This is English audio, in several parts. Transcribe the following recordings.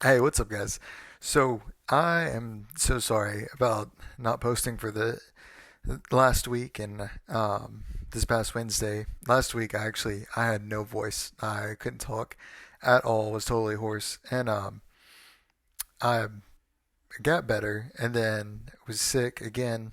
Hey, what's up, guys? So, I am so sorry about not posting for the last week and this past Wednesday. Last week, I had no voice. I couldn't talk at all. Was totally hoarse, and I got better, and then was sick again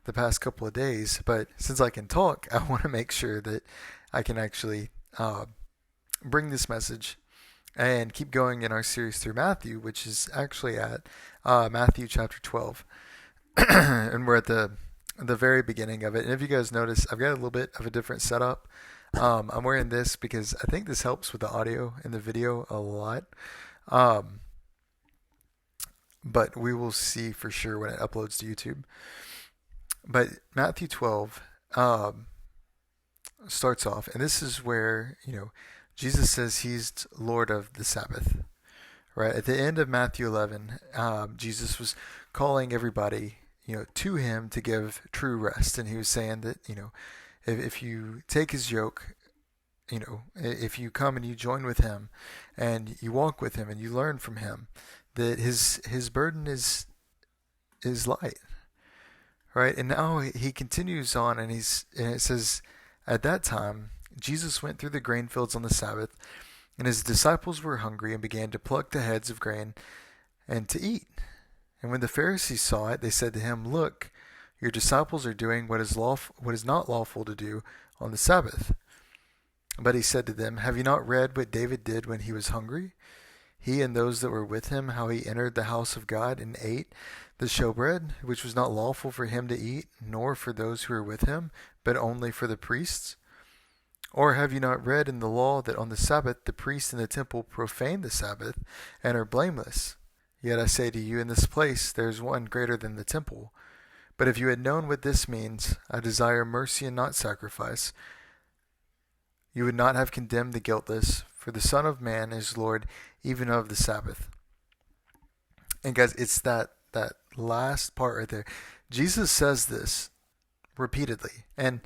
the past couple of days. But since I can talk, I want to make sure that I can actually uh, bring this message and keep going in our series through Matthew, which is actually at Matthew chapter 12. And we're at the very beginning of it. And if you guys notice, I've got a little bit of a different setup. I'm wearing this because I think this helps with the audio and the video a lot. Um, but we will see for sure when it uploads to YouTube. But Matthew 12 starts off, and this is where, Jesus says he's Lord of the Sabbath. Right at the end of Matthew 11, Jesus was calling everybody, to him to give true rest, and he was saying that, if you take his yoke, if you come and you join with him, and you walk with him, and you learn from him, that his burden is light, right? And now he continues on, and it says, at that time, Jesus went through the grain fields on the Sabbath, and his disciples were hungry and began to pluck the heads of grain and to eat. And when the Pharisees saw it, they said to him, "Look, your disciples are doing what is not lawful to do on the Sabbath." But he said to them, "Have you not read what David did when he was hungry? He and those that were with him, how he entered the house of God and ate the showbread, which was not lawful for him to eat, nor for those who were with him, but only for the priests? Or have you not read in the law that on the Sabbath the priests in the temple profane the Sabbath and are blameless? Yet I say to you, in this place there is one greater than the temple. But if you had known what this means, I desire mercy and not sacrifice, you would not have condemned the guiltless, for the Son of Man is Lord even of the Sabbath." And guys, it's that last part right there. Jesus says this repeatedly. And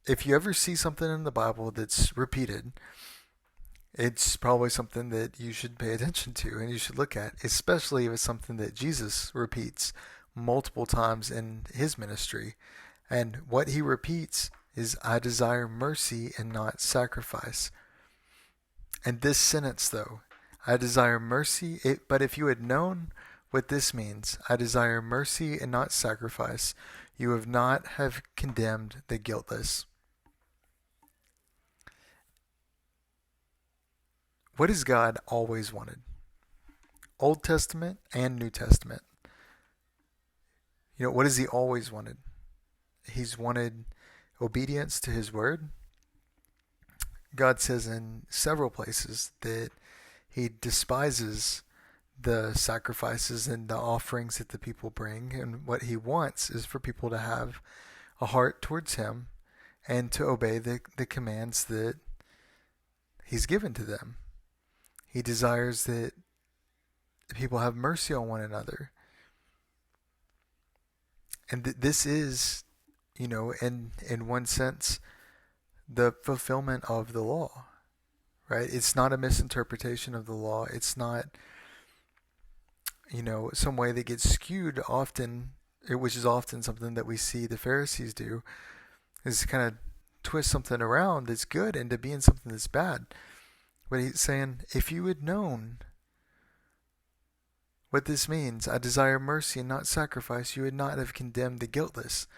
if you ever see something in the Bible that's repeated, it's probably something that you should pay attention to and you should look at, especially if it's something that Jesus repeats multiple times in his ministry. And what he repeats is, "I desire mercy and not sacrifice." And this sentence, though, "I desire mercy," but if you had known what this means, "I desire mercy and not sacrifice," you would not have condemned the guiltless. What has God always wanted? Old Testament and New Testament. What has he always wanted? He's wanted obedience to his word. God says in several places that he despises the sacrifices and the offerings that the people bring. And what he wants is for people to have a heart towards him and to obey the commands that he's given to them. He desires that people have mercy on one another. And this is, in one sense, the fulfillment of the law, right? It's not a misinterpretation of the law. It's not, some way that gets skewed often, which is often something that we see the Pharisees do, is kind of twist something around that's good into being something that's bad. But he's saying, if you had known what this means, "I desire mercy and not sacrifice," you would not have condemned the guiltless.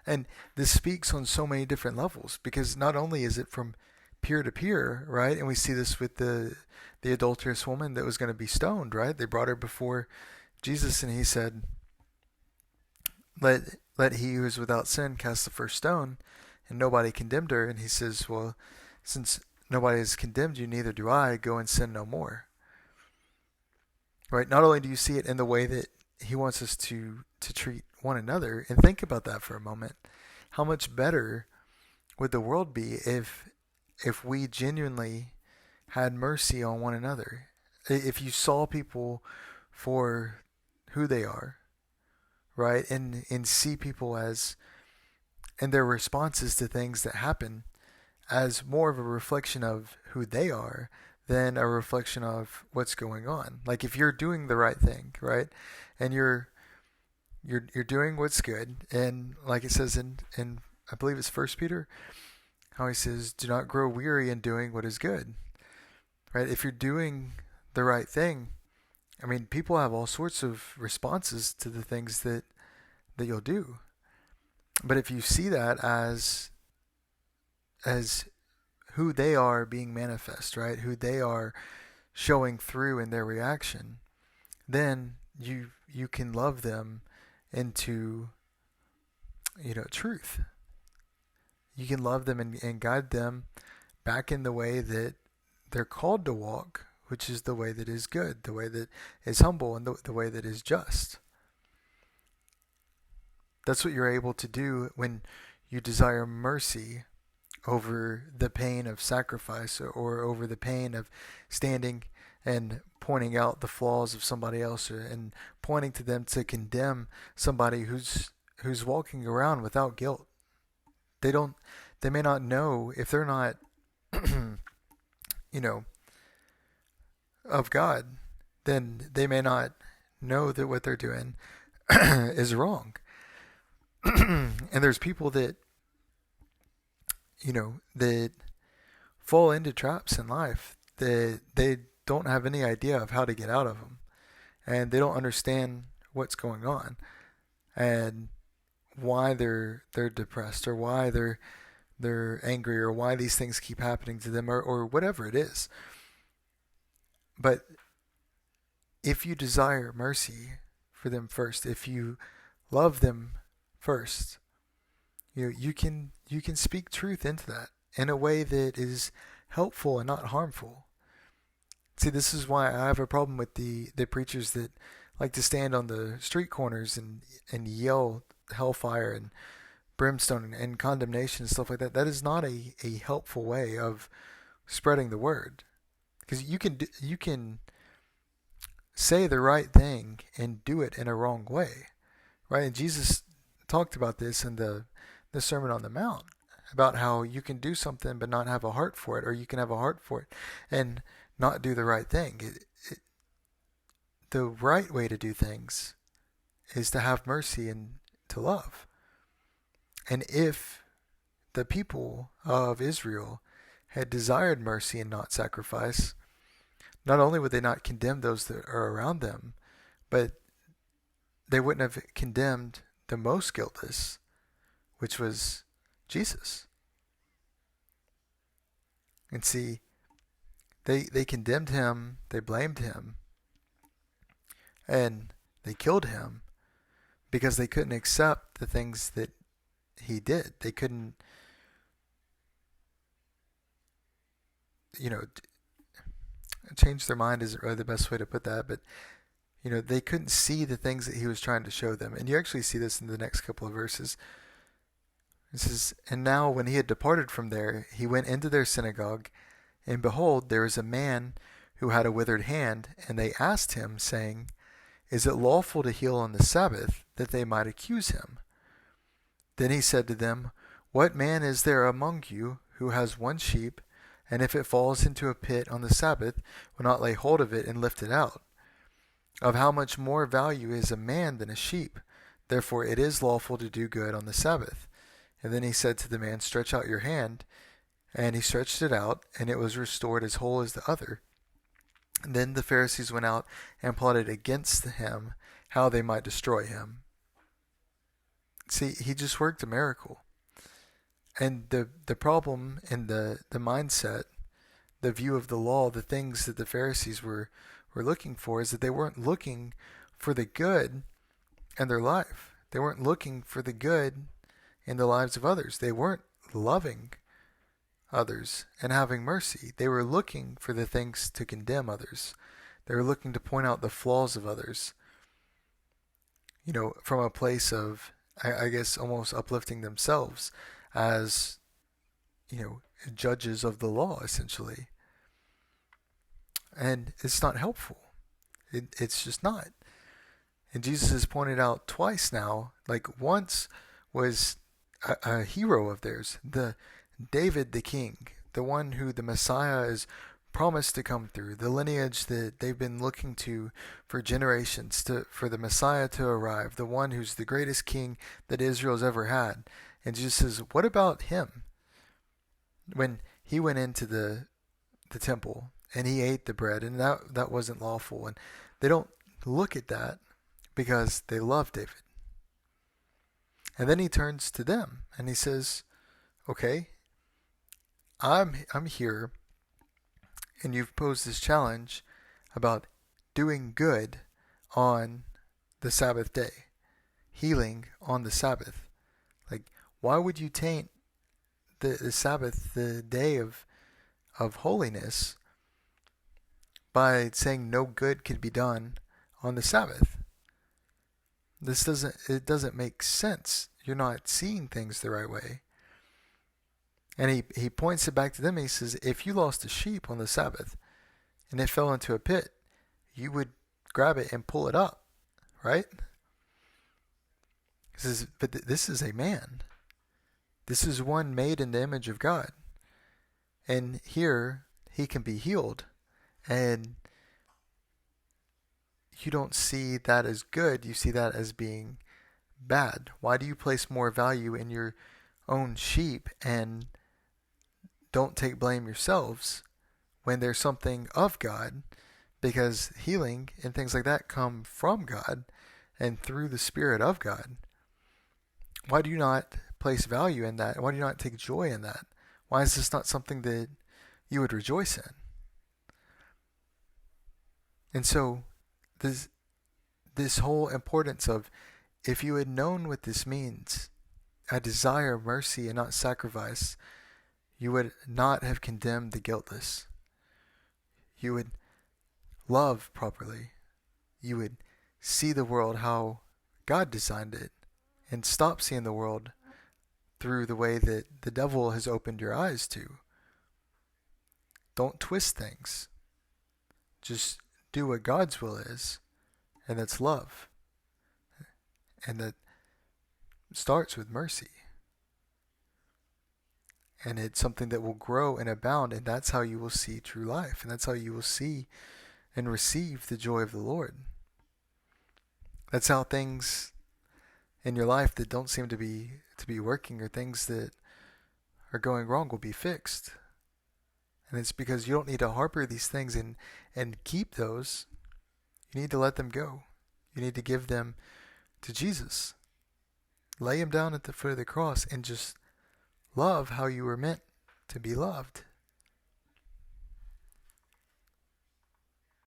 And this speaks on so many different levels, because not only is it from peer to peer, right? And we see this with the adulterous woman that was going to be stoned, right? They brought her before Jesus, and he said, let he who is without sin cast the first stone, and nobody condemned her. And he says, "Well, since nobody has condemned you, neither do I. Go and sin no more." Right? Not only do you see it in the way that he wants us to treat one another, and think about that for a moment. How much better would the world be if we genuinely had mercy on one another? If you saw people for who they are, right? And see people as, and their responses to things that happen, as more of a reflection of who they are than a reflection of what's going on. Like if you're doing the right thing, right, and you're doing what's good, and like it says in I believe it's First Peter, how he says, "Do not grow weary in doing what is good." Right? If you're doing the right thing, I mean, people have all sorts of responses to the things that you'll do. But if you see that as who they are being manifest, right? Who they are showing through in their reaction, then you can love them into, truth. You can love them and guide them back in the way that they're called to walk, which is the way that is good, the way that is humble, and the way that is just. That's what you're able to do when you desire mercy over the pain of sacrifice, or over the pain of standing and pointing out the flaws of somebody else, and pointing to them to condemn somebody who's walking around without guilt. They may not know, if they're not of God, then they may not know that what they're doing is wrong. And there's people that that fall into traps in life that they don't have any idea of how to get out of them, and they don't understand what's going on and why they're depressed, or why they're angry, or why these things keep happening to them, or whatever it is. But if you desire mercy for them first, if you love them first, you can speak truth into that in a way that is helpful and not harmful. See, this is why I have a problem with the preachers that like to stand on the street corners and yell hellfire and brimstone and condemnation and stuff like that. That is not a helpful way of spreading the word, because you can say the right thing and do it in a wrong way, right? And Jesus talked about this in the Sermon on the Mount, about how you can do something but not have a heart for it, or you can have a heart for it and not do the right thing. The right way to do things is to have mercy and to love. And if the people of Israel had desired mercy and not sacrifice, not only would they not condemn those that are around them, but they wouldn't have condemned the most guiltless, which was Jesus. And see, they condemned him, they blamed him, and they killed him because they couldn't accept the things that he did. They couldn't, change their mind isn't really the best way to put that, but they couldn't see the things that he was trying to show them. And you actually see this in the next couple of verses. It says, "And now when he had departed from there, he went into their synagogue, and behold, there was a man who had a withered hand, and they asked him, saying, Is it lawful to heal on the Sabbath? That they might accuse him. Then he said to them, What man is there among you who has one sheep, and if it falls into a pit on the Sabbath, will not lay hold of it and lift it out? Of how much more value is a man than a sheep? Therefore it is lawful to do good on the Sabbath. And then he said to the man, Stretch out your hand. And he stretched it out, and it was restored as whole as the other. And then the Pharisees went out and plotted against him how they might destroy him." See, he just worked a miracle. And the problem in the mindset, the view of the law, the things that the Pharisees were looking for, is that they weren't looking for the good in their life. They weren't looking for the good in the lives of others. They weren't loving others and having mercy. They were looking for the things to condemn others. They were looking to point out the flaws of others, from a place of, I guess, almost uplifting themselves as, judges of the law, essentially. And it's not helpful. It's just not. And Jesus has pointed out twice now, like once was a hero of theirs, David the king, the one who the Messiah is promise to come through, the lineage that they've been looking to for generations, for the Messiah to arrive, the one who's the greatest king that Israel's ever had. And Jesus says, what about him? When he went into the temple and he ate the bread, and that wasn't lawful, and they don't look at that because they love David. And then he turns to them and he says, okay, I'm here, and you've posed this challenge about doing good on the Sabbath day, healing on the Sabbath. Like, why would you taint the Sabbath, the day of holiness, by saying no good could be done on the Sabbath? It doesn't make sense. You're not seeing things the right way. And he points it back to them. And he says, if you lost a sheep on the Sabbath and it fell into a pit, you would grab it and pull it up, right? He says, but this is a man. This is one made in the image of God. And here he can be healed. And you don't see that as good. You see that as being bad. Why do you place more value in your own sheep and don't take blame yourselves when there's something of God? Because healing and things like that come from God and through the Spirit of God. Why do you not place value in that? Why do you not take joy in that? Why is this not something that you would rejoice in? And so this whole importance of, if you had known what this means, I desire mercy and not sacrifice, you would not have condemned the guiltless. You would love properly. You would see the world how God designed it and stop seeing the world through the way that the devil has opened your eyes to. Don't twist things. Just do what God's will is, and that's love. And that starts with mercy. And it's something that will grow and abound, and that's how you will see true life, and that's how you will see and receive the joy of the Lord. That's how things in your life that don't seem to be working, or things that are going wrong, will be fixed. And it's because you don't need to harbor these things and keep those. You need to let them go. You need to give them to Jesus. Lay him down at the foot of the cross and just love how you were meant to be loved.